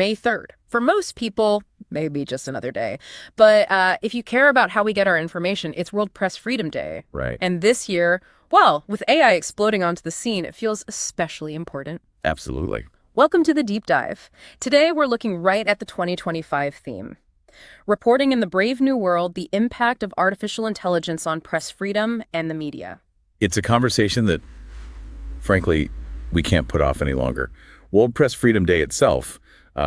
May 3rd. For most people, maybe just another day. But if you care about how we get our information, it's World Press Freedom Day. Right. And this year, well, with AI exploding onto the scene, it feels especially important. Absolutely. Welcome to the Deep Dive. Today, we're looking right at the 2025 theme. Reporting in the Brave New World, the impact of artificial intelligence on press freedom and the media. It's a conversation that, frankly, we can't put off any longer. World Press Freedom Day itself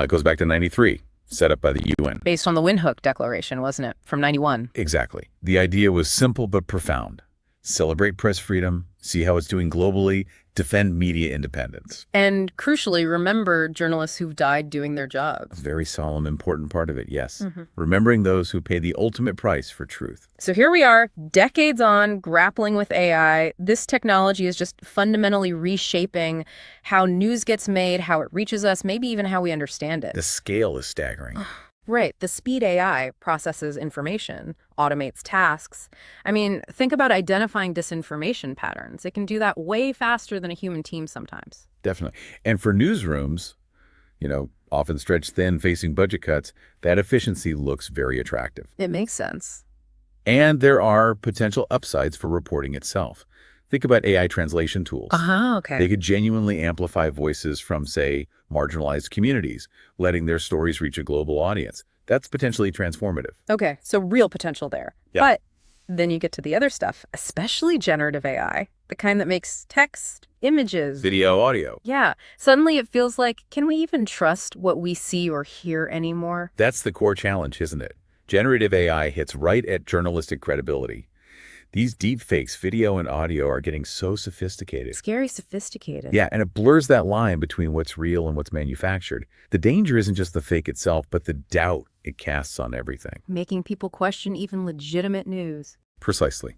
goes back to 93, set up by the UN. Based on the Windhoek Declaration, wasn't it? From 91. Exactly. The idea was simple but profound. Celebrate press freedom, see how it's doing globally, defend media independence. And crucially, remember journalists who've died doing their jobs. A very solemn, important part of it, yes. Remembering those who pay the ultimate price for truth. So here we are, decades on, grappling with AI. This technology is just fundamentally reshaping how news gets made, how it reaches us, maybe even how we understand it. The scale is staggering. Right. The speed AI processes information, automates tasks. I mean, think about identifying disinformation patterns. It can do that way faster than a human team sometimes. Definitely. And for newsrooms, often stretched thin, facing budget cuts, that efficiency looks very attractive. It makes sense. And there are potential upsides for reporting itself. Think about AI translation tools. Okay. They could genuinely amplify voices from, say, marginalized communities, letting their stories reach a global audience. That's potentially transformative. Okay, so real potential there. Yeah. But then you get to the other stuff, especially generative AI, the kind that makes text, images, Video, audio. Yeah. Suddenly it feels like, can we even trust what we see or hear anymore? That's the core challenge, isn't it? Generative AI hits right at journalistic credibility. These deepfakes, video and audio, are getting so sophisticated. Scary sophisticated. Yeah, and it blurs that line between what's real and what's manufactured. The danger isn't just the fake itself, but the doubt it casts on everything. Making people question even legitimate news. Precisely.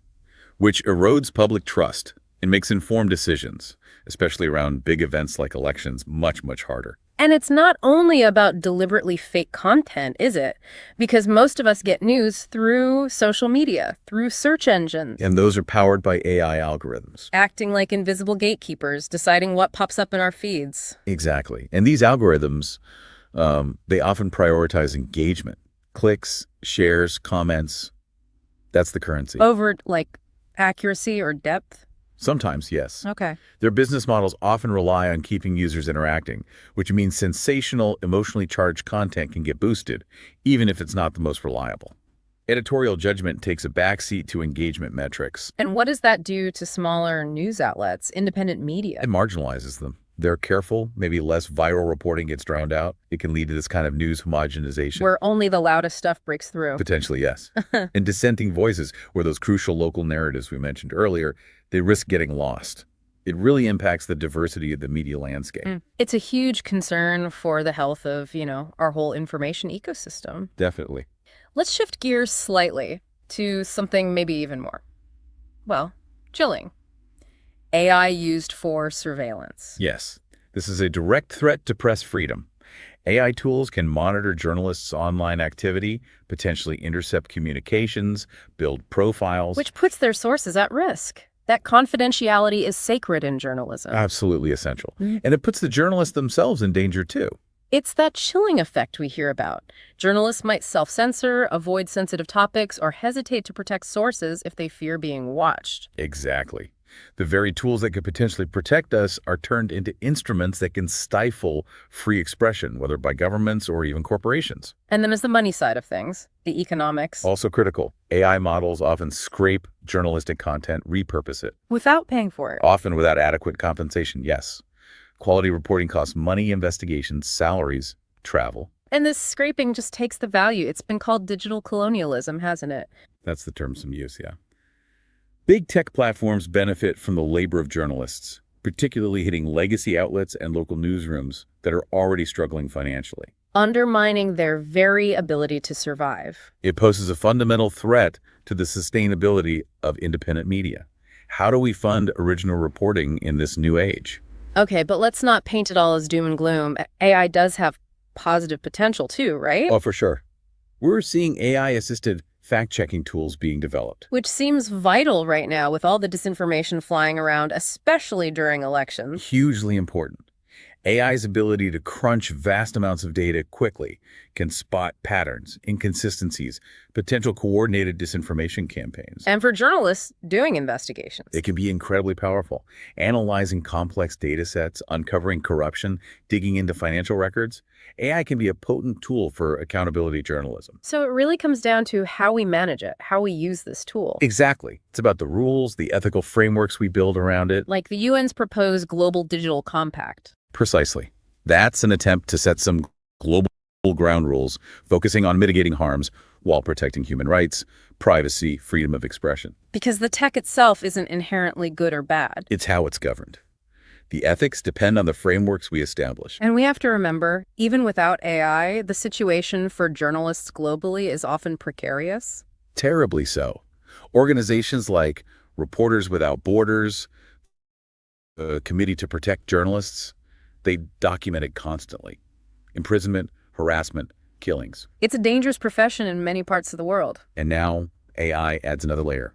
Which erodes public trust and makes informed decisions, especially around big events like elections, much, much harder. And it's not only about deliberately fake content, is it? Because most of us get news through social media, through search engines. And those are powered by AI algorithms. Acting like invisible gatekeepers, deciding what pops up in our feeds. Exactly. And these algorithms, they often prioritize engagement, clicks, shares, comments. That's the currency. Over, like, accuracy or depth? Sometimes, yes. Okay. Their business models often rely on keeping users interacting, which means sensational, emotionally charged content can get boosted, even if it's not the most reliable. Editorial judgment takes a backseat to engagement metrics. And what does that do to smaller news outlets, independent media? It marginalizes them. They're careful, maybe less viral reporting gets drowned out. It can lead to this kind of news homogenization. Where only the loudest stuff breaks through. Potentially, yes. And dissenting voices, where those crucial local narratives we mentioned earlier, they risk getting lost. It really impacts the diversity of the media landscape. It's a huge concern for the health of, our whole information ecosystem. Definitely. Let's shift gears slightly to something maybe even more, chilling. AI used for surveillance. Yes, this is a direct threat to press freedom. AI tools can monitor journalists' online activity, potentially intercept communications, build profiles. Which puts their sources at risk. That confidentiality is sacred in journalism. Absolutely essential. And it puts the journalists themselves in danger, too. It's that chilling effect we hear about. Journalists might self-censor, avoid sensitive topics, or hesitate to protect sources if they fear being watched. Exactly. The very tools that could potentially protect us are turned into instruments that can stifle free expression, whether by governments or even corporations. And then there's the money side of things, the economics. Also critical. AI models often scrape journalistic content, repurpose it. Without paying for it. Often without adequate compensation, yes. Quality reporting costs money, investigations, salaries, travel. And this scraping just takes the value. It's been called digital colonialism, hasn't it? That's the term some use, yeah. Big tech platforms benefit from the labor of journalists, particularly hitting legacy outlets and local newsrooms that are already struggling financially. Undermining their very ability to survive. It poses a fundamental threat to the sustainability of independent media. How do we fund original reporting in this new age? Okay, but let's not paint it all as doom and gloom. AI does have positive potential too, right? Oh, for sure. We're seeing AI-assisted fact-checking tools being developed. Which seems vital right now with all the disinformation flying around, especially during elections. Hugely important. AI's ability to crunch vast amounts of data quickly can spot patterns, inconsistencies, potential coordinated disinformation campaigns. And for journalists doing investigations. It can be incredibly powerful, analyzing complex data sets, uncovering corruption, digging into financial records. AI can be a potent tool for accountability journalism. So it really comes down to how we manage it, how we use this tool. Exactly. It's about the rules, the ethical frameworks we build around it. Like the UN's proposed Global Digital Compact. Precisely. That's an attempt to set some global ground rules, focusing on mitigating harms while protecting human rights, privacy, freedom of expression. Because the tech itself isn't inherently good or bad. It's how it's governed. The ethics depend on the frameworks we establish. And we have to remember, even without AI, the situation for journalists globally is often precarious. Terribly so. Organizations like Reporters Without Borders, the Committee to Protect Journalists, they document it constantly. Imprisonment, harassment, killings. It's a dangerous profession in many parts of the world. And now AI adds another layer.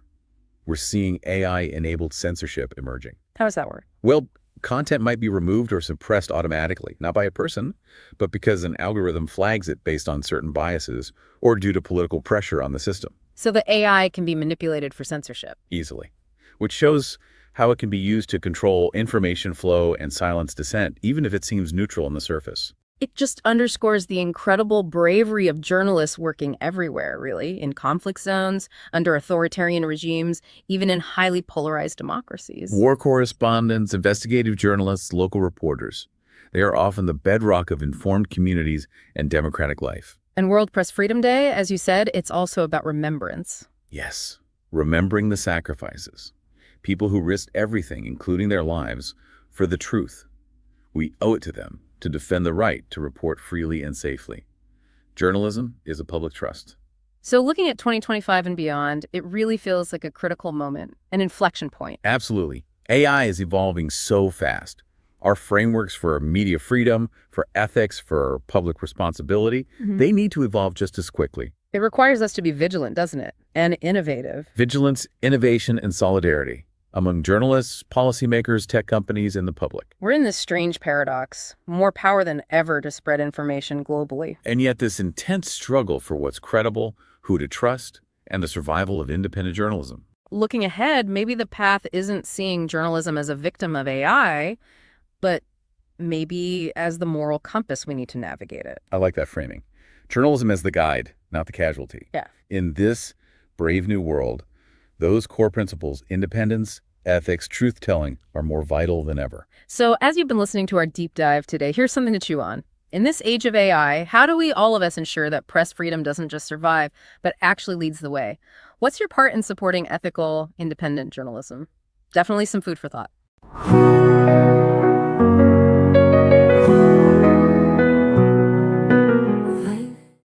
We're seeing AI-enabled censorship emerging. How does that work? Well, content might be removed or suppressed automatically, not by a person, but because an algorithm flags it based on certain biases or due to political pressure on the system. So the AI can be manipulated for censorship. Easily. Which shows how it can be used to control information flow and silence dissent, even if it seems neutral on the surface. It just underscores the incredible bravery of journalists working everywhere, really, in conflict zones, under authoritarian regimes, even in highly polarized democracies. War correspondents, investigative journalists, local reporters. They are often the bedrock of informed communities and democratic life. And World Press Freedom Day, as you said, it's also about remembrance. Yes, remembering the sacrifices. People who risked everything, including their lives, for the truth. We owe it to them to defend the right to report freely and safely. Journalism is a public trust. So looking at 2025 and beyond, it really feels like a critical moment, an inflection point. Absolutely. AI is evolving so fast. Our frameworks for media freedom, for ethics, for public responsibility, they need to evolve just as quickly. It requires us to be vigilant, doesn't it? And innovative. Vigilance, innovation, and solidarity among journalists, policymakers, tech companies, and the public. We're in this strange paradox, more power than ever to spread information globally. And yet this intense struggle for what's credible, who to trust, and the survival of independent journalism. Looking ahead, maybe the path isn't seeing journalism as a victim of AI, but maybe as the moral compass we need to navigate it. I like that framing. Journalism as the guide, not the casualty. Yeah. In this brave new world, those core principles, independence, ethics, truth-telling, are more vital than ever. So as you've been listening to our deep dive today, here's something to chew on. In this age of AI, how do we, all of us, ensure that press freedom doesn't just survive, but actually leads the way? What's your part in supporting ethical, independent journalism? Definitely some food for thought.